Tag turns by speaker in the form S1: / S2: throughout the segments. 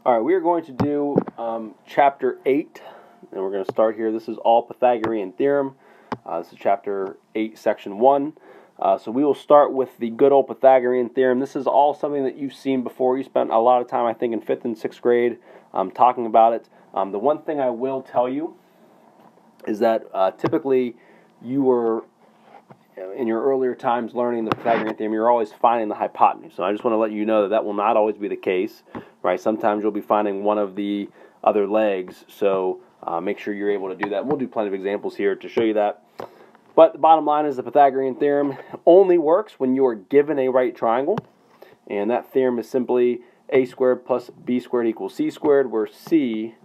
S1: All right, we are going to do Chapter 8, and we're going to start here. This is all Pythagorean Theorem. This is Chapter 8, Section 1. So we will start with the good old Pythagorean Theorem. This is all something that you've seen before. You spent a lot of time, I think, in 5th and 6th grade talking about it. The one thing I will tell you is that typically you were, in your earlier times learning the Pythagorean Theorem, you're always finding the hypotenuse. So I just want to let you know that that will not always be the case, right? Sometimes you'll be finding one of the other legs, so make sure you're able to do that. We'll do plenty of examples here to show you that. But the bottom line is the Pythagorean Theorem only works when you are given a right triangle, and that theorem is simply a squared plus b squared equals c squared, where c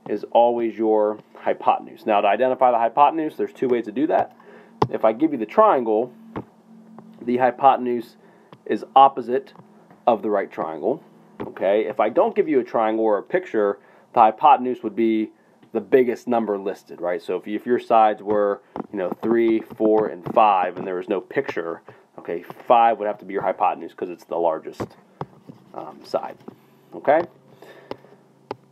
S1: is always your hypotenuse. Now, to identify the hypotenuse, there's two ways to do that. If I give you the triangle, the hypotenuse is opposite of the right triangle. Okay? If I don't give you a triangle or a picture, the hypotenuse would be the biggest number listed, right? So if your sides were, 3, 4, and 5, and there was no picture, okay, 5 would have to be your hypotenuse because it's the largest side. Okay?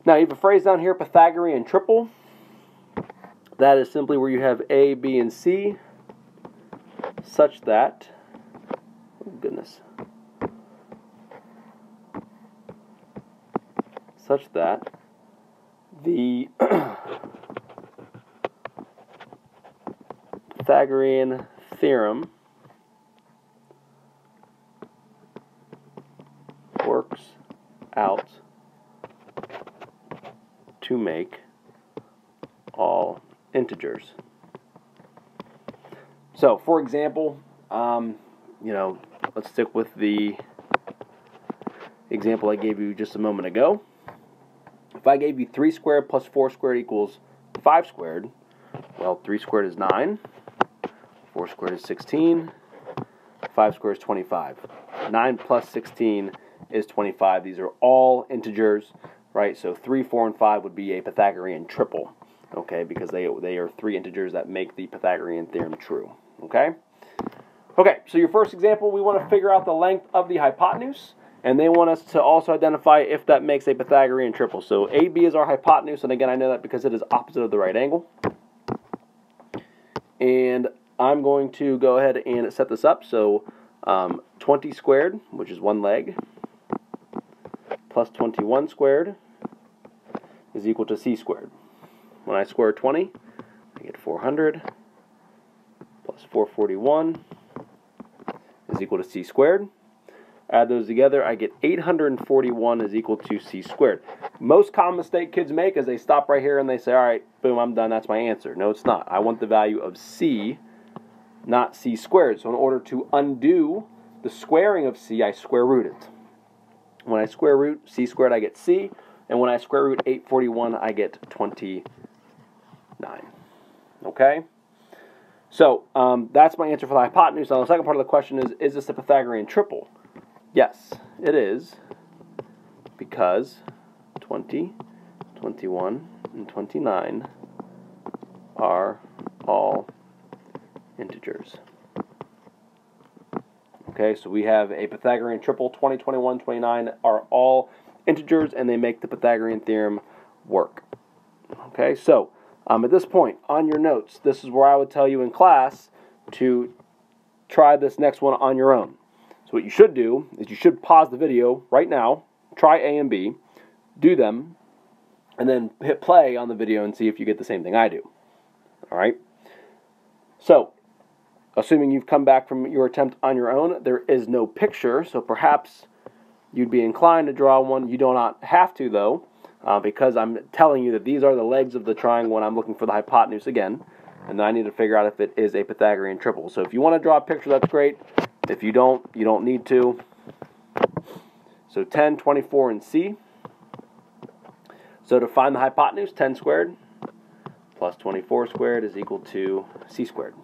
S1: Now, you have a phrase down here, Pythagorean triple. That is simply where you have A, B, and C, such that, oh goodness, such that the Pythagorean theorem works out to make all integers. So, for example, let's stick with the example I gave you just a moment ago. If I gave you 3 squared plus 4 squared equals 5 squared, well, 3 squared is 9, 4 squared is 16, 5 squared is 25. 9 plus 16 is 25. These are all integers, right? So 3, 4, and 5 would be a Pythagorean triple, okay, because they are 3 integers that make the Pythagorean theorem true, okay? Okay, so your first example, we want to figure out the length of the hypotenuse, and they want us to also identify if that makes a Pythagorean triple. So AB is our hypotenuse, and again, I know that because it is opposite of the right angle. And I'm going to go ahead and set this up. So 20 squared, which is one leg, plus 21 squared is equal to c squared. When I square 20, I get 400 plus 441 is equal to c squared. Add those together, I get 841 is equal to c squared. Most common mistake kids make is they stop right here and they say, all right, boom, I'm done, that's my answer. No, it's not. I want the value of c, not c squared. So in order to undo the squaring of c, I square root it. When I square root c squared, I get c, and when I square root 841, I get 29. Okay? So that's my answer for the hypotenuse. Now the second part of the question is this a Pythagorean triple? Yes, it is, because 20, 21, and 29 are all integers. Okay, so we have a Pythagorean triple. 20, 21, 29 are all integers, and they make the Pythagorean theorem work. Okay, so at this point, on your notes, this is where I would tell you in class to try this next one on your own. So what you should do is you should pause the video right now, try A and B, do them, and then hit play on the video and see if you get the same thing I do. All right? So, assuming you've come back from your attempt on your own, there is no picture, so perhaps you'd be inclined to draw one. You do not have to, though, because I'm telling you that these are the legs of the triangle and I'm looking for the hypotenuse again, and then I need to figure out if it is a Pythagorean triple. So if you want to draw a picture, that's great. If you don't, you don't need to. So 10, 24, and c. So to find the hypotenuse, 10 squared plus 24 squared is equal to c squared.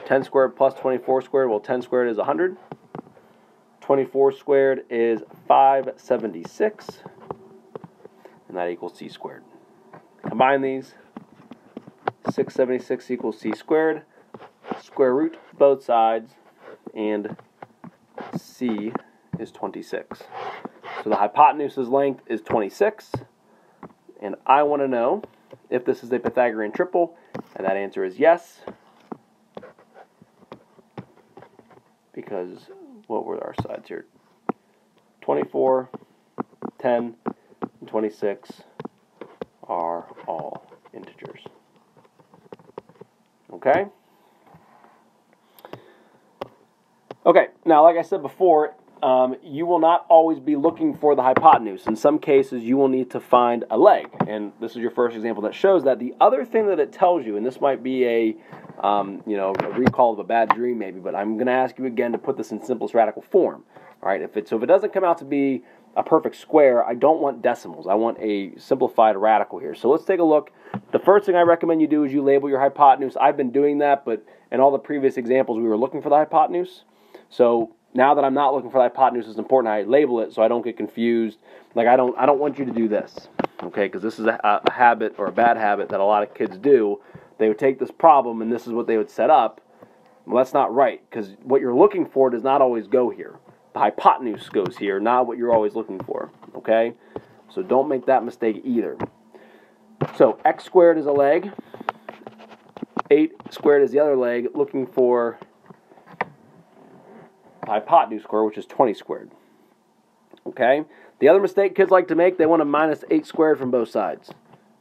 S1: 10 squared plus 24 squared, well, 10 squared is 100. 24 squared is 576, and that equals c squared. Combine these, 676 equals c squared. Square root both sides, and c is 26. So the hypotenuse's length is 26, and I want to know if this is a Pythagorean triple, and that answer is yes, because what were our sides here? 24, 10, and 26 are all integers. Okay? Okay, now like I said before, you will not always be looking for the hypotenuse. In some cases, you will need to find a leg, and this is your first example that shows that. The other thing that it tells you, and this might be a recall of a bad dream maybe, but I'm going to ask you again to put this in simplest radical form. All right, if it doesn't come out to be a perfect square, I don't want decimals. I want a simplified radical here. So let's take a look. The first thing I recommend you do is you label your hypotenuse. I've been doing that, but in all the previous examples, we were looking for the hypotenuse. So now that I'm not looking for the hypotenuse, it's important I label it so I don't get confused. Like I don't want you to do this, okay? Because this is a habit or a bad habit that a lot of kids do. They would take this problem and this is what they would set up. Well, that's not right, because what you're looking for does not always go here. The hypotenuse goes here, not what you're always looking for, okay? So don't make that mistake either. So x squared is a leg. 8 squared is the other leg, looking for hypotenuse square, which is 20 squared. Okay? The other mistake kids like to make, they want to minus 8 squared from both sides.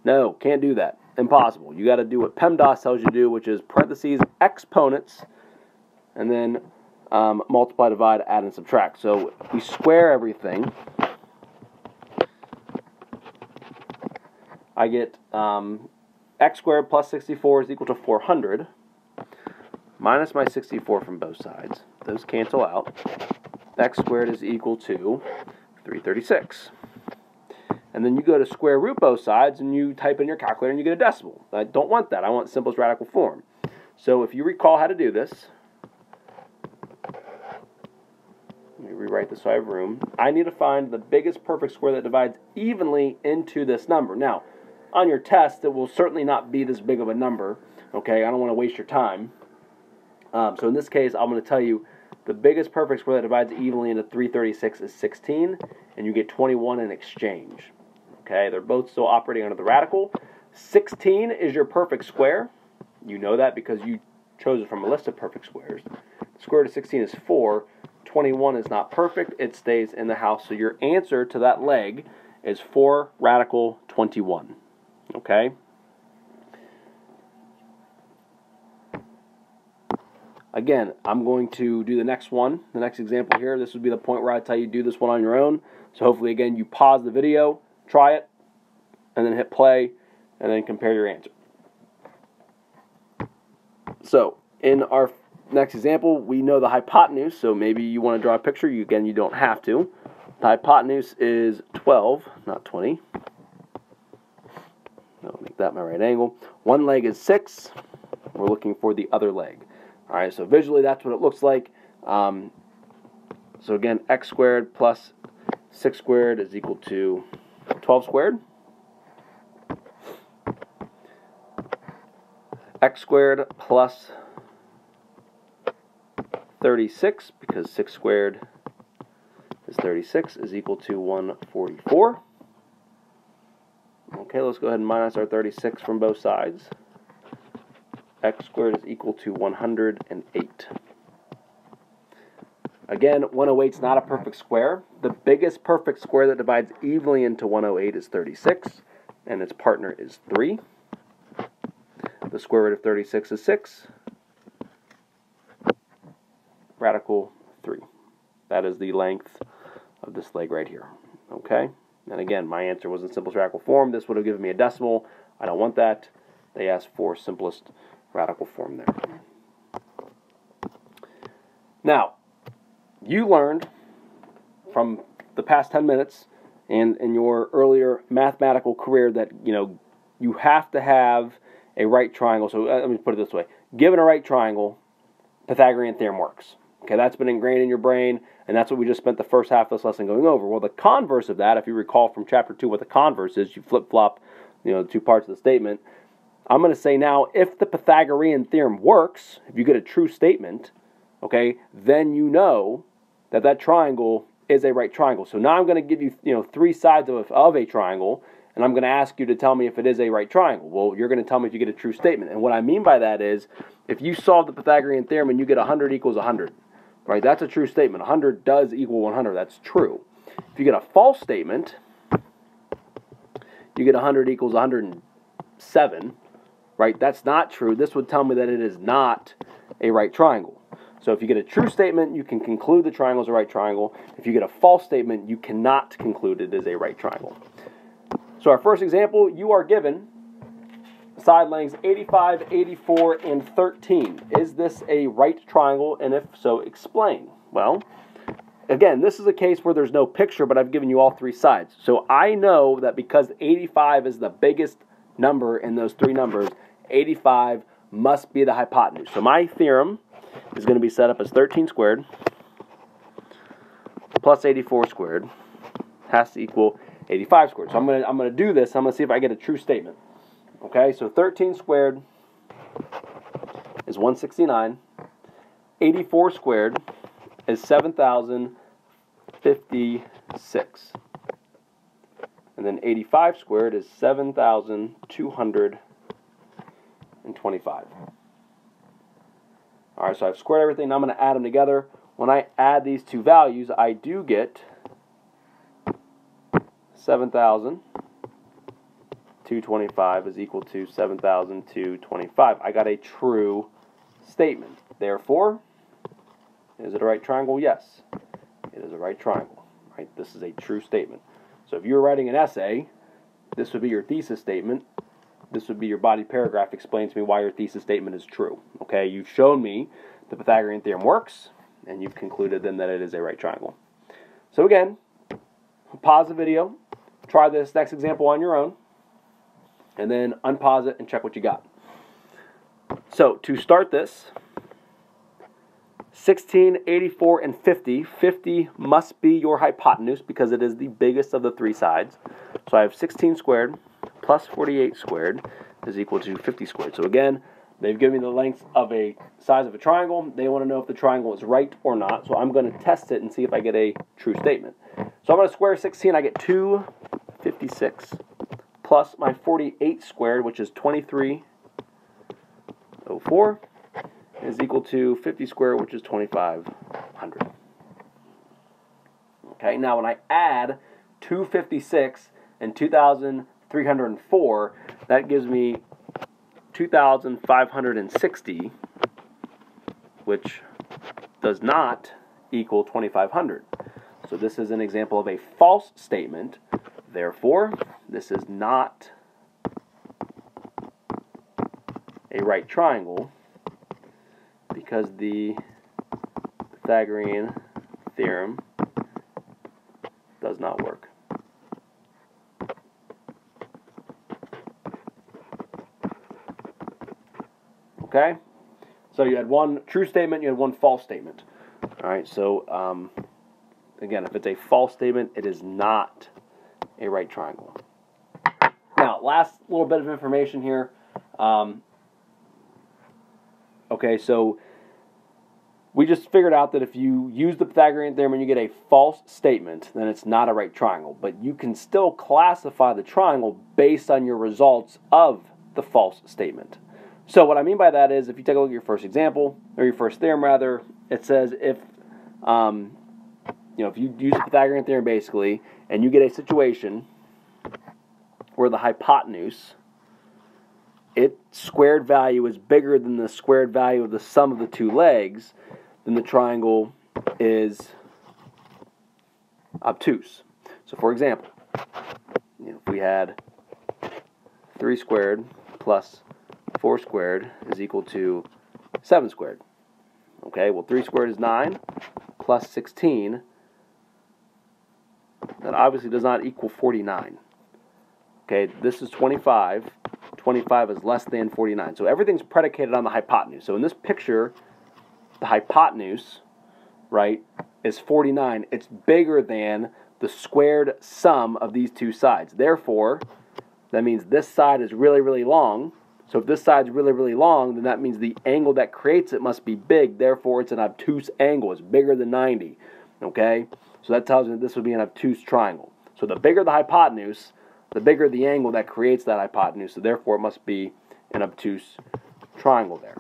S1: No, can't do that. Impossible. You got to do what PEMDAS tells you to do, which is parentheses, exponents, and then multiply, divide, add, and subtract. So we square everything. I get x squared plus 64 is equal to 400, minus my 64 from both sides. Those cancel out. X squared is equal to 336. And then you go to square root both sides and you type in your calculator and you get a decimal. I don't want that. I want simplest radical form. So if you recall how to do this, let me rewrite this so I have room. I need to find the biggest perfect square that divides evenly into this number. Now, on your test, it will certainly not be this big of a number. Okay, I don't want to waste your time. So in this case, I'm going to tell you the biggest perfect square that divides evenly into 336 is 16, and you get 21 in exchange. Okay, they're both still operating under the radical. 16 is your perfect square. You know that because you chose it from a list of perfect squares. The square root of 16 is 4. 21 is not perfect. It stays in the house. So your answer to that leg is 4 radical 21. Okay? Again, I'm going to do the next one, the next example here. This would be the point where I tell you do this one on your own. So hopefully, again, you pause the video, try it, and then hit play, and then compare your answer. So in our next example, we know the hypotenuse, so maybe you want to draw a picture. Again, you don't have to. The hypotenuse is 12, not 20. I'll make that my right angle. One leg is 6. We're looking for the other leg. All right, so visually that's what it looks like. So again, x squared plus 6 squared is equal to 12 squared. X squared plus 36, because 6 squared is 36, is equal to 144. Okay, let's go ahead and minus our 36 from both sides. X squared is equal to 108. Again, 108 is not a perfect square. The biggest perfect square that divides evenly into 108 is 36, and its partner is 3. The square root of 36 is 6. Radical 3. That is the length of this leg right here. Okay? And again, my answer was in simplest radical form. This would have given me a decimal. I don't want that. They asked for simplest radical form there. Now, you learned from the past 10 minutes and in your earlier mathematical career that, you have to have a right triangle. So let me put it this way. Given a right triangle, Pythagorean theorem works. Okay, that's been ingrained in your brain, and that's what we just spent the first half of this lesson going over. Well, the converse of that, if you recall from chapter 2 what the converse is, you flip-flop, the two parts of the statement. I'm going to say now, if the Pythagorean theorem works, if you get a true statement, okay, then you know that that triangle is a right triangle. So now I'm going to give you, three sides of a triangle, and I'm going to ask you to tell me if it is a right triangle. Well, you're going to tell me if you get a true statement. And what I mean by that is, if you solve the Pythagorean theorem and you get 100 equals 100, right? That's a true statement. 100 does equal 100. That's true. If you get a false statement, you get 100 equals 107, right? That's not true. This would tell me that it is not a right triangle. So if you get a true statement, you can conclude the triangle is a right triangle. If you get a false statement, you cannot conclude it is a right triangle. So our first example, you are given side lengths 85, 84, and 13. Is this a right triangle? And if so, explain. Well, again, this is a case where there's no picture, but I've given you all three sides. So I know that because 85 is the biggest number in those three numbers, 85 must be the hypotenuse. So my theorem is going to be set up as 13 squared plus 84 squared has to equal 85 squared. So I'm going to do this. I'm going to see if I get a true statement. Okay, so 13 squared is 169. 84 squared is 7,056. And then 85 squared is 7,225. All right, so I've squared everything. Now I'm going to add them together. When I add these two values, I do get 7,225 is equal to 7,225. I got a true statement. Therefore, is it a right triangle? Yes, it is a right triangle. Right? This is a true statement. So if you're writing an essay, this would be your thesis statement. This would be your body paragraph. Explain to me why your thesis statement is true. Okay, you've shown me the Pythagorean theorem works, and you've concluded then that it is a right triangle. So again, pause the video, try this next example on your own, and then unpause it and check what you got. So to start this, 16, 84, and 50. 50 must be your hypotenuse because it is the biggest of the three sides. So I have 16 squared plus 48 squared is equal to 50 squared. So again, they've given me the length of a size of a triangle. They want to know if the triangle is right or not. So I'm going to test it and see if I get a true statement. So I'm going to square 16. I get 256 plus my 48 squared, which is 2304, is equal to 50 squared, which is 2,500. Okay, now when I add 256 and 2,304, that gives me 2,560, which does not equal 2,500. So this is an example of a false statement. Therefore, this is not a right triangle because the Pythagorean theorem does not work. Okay? So you had one true statement, you had one false statement. All right, so again, if it's a false statement, it is not a right triangle. Now, last little bit of information here. Okay, so we just figured out that if you use the Pythagorean theorem and you get a false statement, then it's not a right triangle. But you can still classify the triangle based on your results of the false statement. So what I mean by that is, if you take a look at your first example, or your first theorem rather, it says if if you use the Pythagorean theorem basically, and you get a situation where the hypotenuse, its squared value is bigger than the squared value of the sum of the two legs, then the triangle is obtuse. So for example, if we had 3 squared plus 4 squared is equal to 7 squared. Okay, well 3 squared is 9 plus 16. That obviously does not equal 49. Okay, this is 25. 25 is less than 49. So everything's predicated on the hypotenuse. So in this picture, the hypotenuse, right, is 49. It's bigger than the squared sum of these two sides. Therefore, that means this side is really, really long. So if this side's really, really long, then that means the angle that creates it must be big. Therefore, it's an obtuse angle. It's bigger than 90. Okay? So that tells you that this would be an obtuse triangle. So the bigger the hypotenuse, the bigger the angle that creates that hypotenuse, so therefore it must be an obtuse triangle there.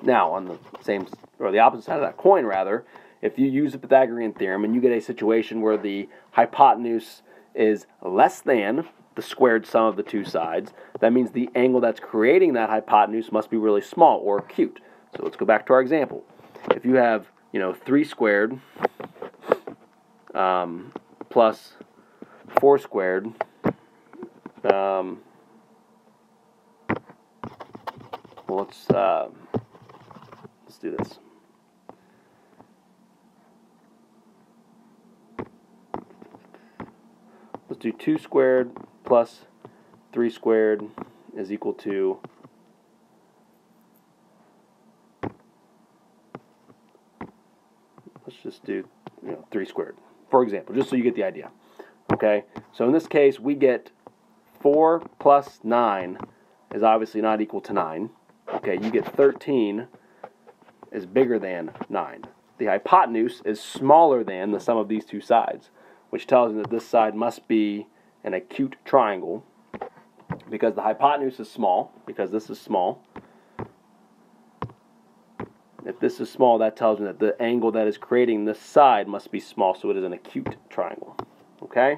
S1: Now, on the same, or the opposite side of that coin rather, if you use the Pythagorean theorem and you get a situation where the hypotenuse is less than the squared sum of the two sides, that means the angle that's creating that hypotenuse must be really small or acute. So let's go back to our example. If you have, 3 squared plus 4 squared, well, let's do this. Let's do 2 squared plus 3 squared is equal to let's just do 3 squared, for example, just so you get the idea. Okay, so in this case we get 4 plus 9 is obviously not equal to 9. Okay, you get 13 is bigger than 9. The hypotenuse is smaller than the sum of these two sides, which tells me that this side must be an acute triangle because the hypotenuse is small, because this is small. If this is small, that tells me that the angle that is creating this side must be small, so it is an acute triangle. Okay?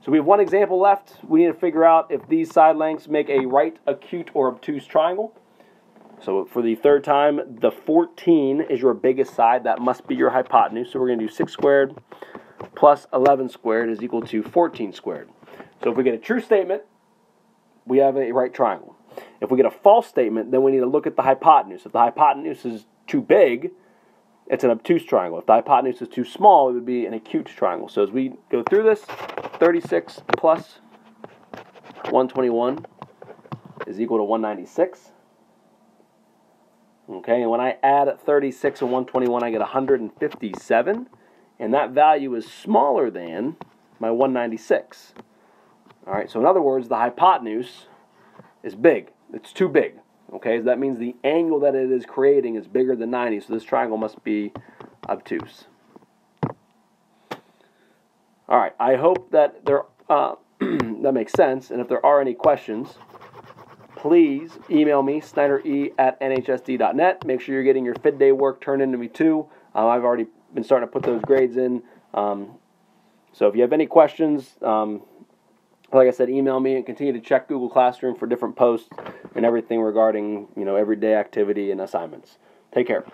S1: So we have one example left. We need to figure out if these side lengths make a right acute or obtuse triangle. So for the third time, the 14 is your biggest side. That must be your hypotenuse. So we're going to do 6 squared plus 11 squared is equal to 14 squared. So if we get a true statement, we have a right triangle. If we get a false statement, then we need to look at the hypotenuse. If the hypotenuse is too big, it's an obtuse triangle. If the hypotenuse is too small, it would be an acute triangle. So as we go through this, 36 plus 121 is equal to 196. Okay, and when I add 36 and 121, I get 157. And that value is smaller than my 196. All right, so in other words, the hypotenuse is big. It's too big. Okay, so that means the angle that it is creating is bigger than 90, so this triangle must be obtuse. All right, I hope that that makes sense, and if there are any questions, please email me, snydere@nhsd.net. Make sure you're getting your Fid Day work turned into me too. I've already been starting to put those grades in. So if you have any questions, like I said, email me and continue to check Google Classroom for different posts and everything regarding, everyday activity and assignments. Take care.